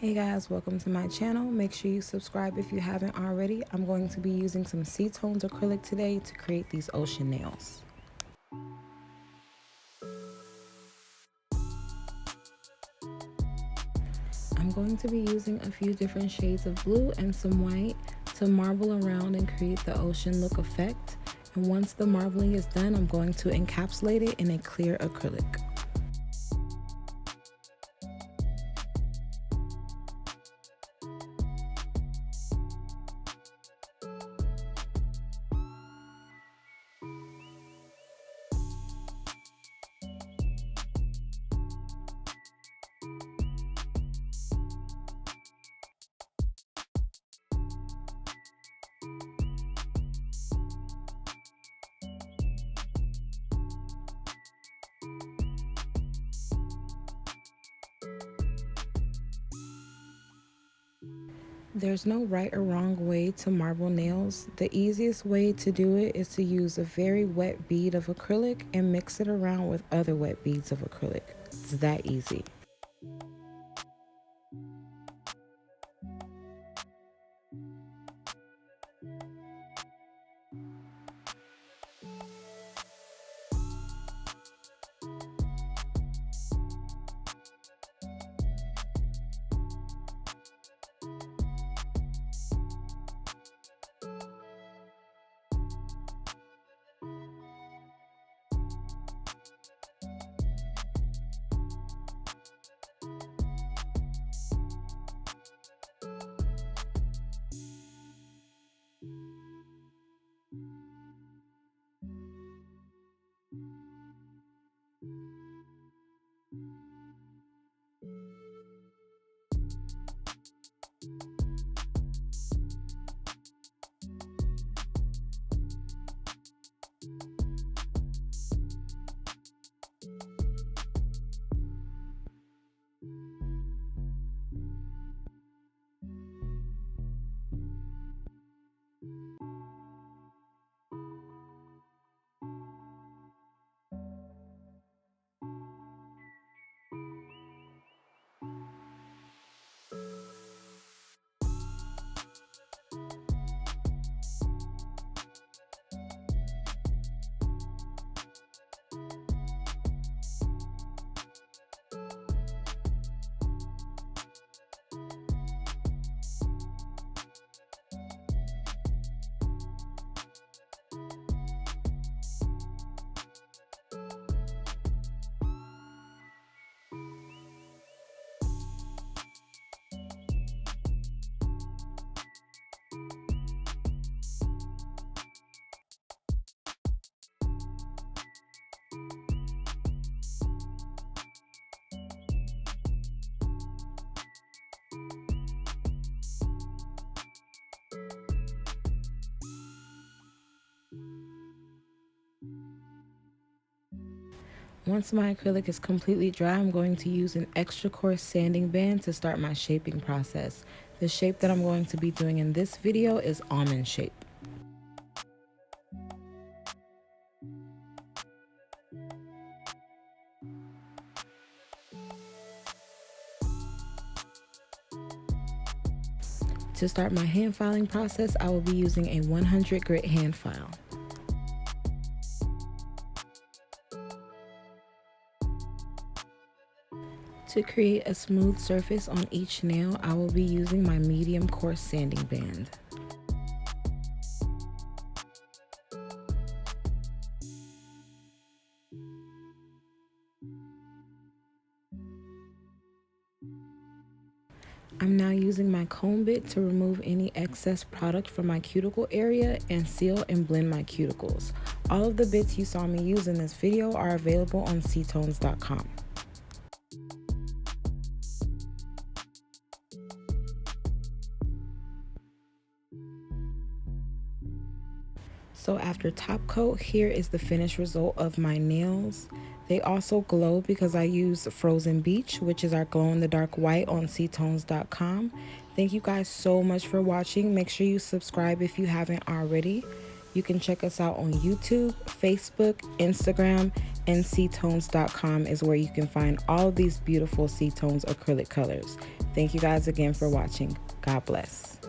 Hey guys, welcome to my channel. Make sure you subscribe if you haven't already. I'm going to be using some C-tones acrylic today to create these ocean nails. I'm going to be using a few different shades of blue and some white to marble around and create the ocean look effect. And once the marbling is done, I'm going to encapsulate it in a clear acrylic. There's no right or wrong way to marble nails. The easiest way to do it is to use a very wet bead of acrylic and mix it around with other wet beads of acrylic. It's that easy. Once my acrylic is completely dry, I'm going to use an extra coarse sanding band to start my shaping process. The shape that I'm going to be doing in this video is almond shape. To start my hand filing process, I will be using a 100 grit hand file. To create a smooth surface on each nail, I will be using my medium coarse sanding band. I'm now using my comb bit to remove any excess product from my cuticle area and seal and blend my cuticles. All of the bits you saw me use in this video are available on ctones.com. So after top coat, here is the finished result of my nails. They also glow because I use Frozen Beach, which is our glow-in-the-dark white on ctones.com. Thank you guys so much for watching. Make sure you subscribe if you haven't already. You can check us out on YouTube, Facebook, Instagram, and ctones.com is where you can find all of these beautiful C-Tones acrylic colors. Thank you guys again for watching. God bless.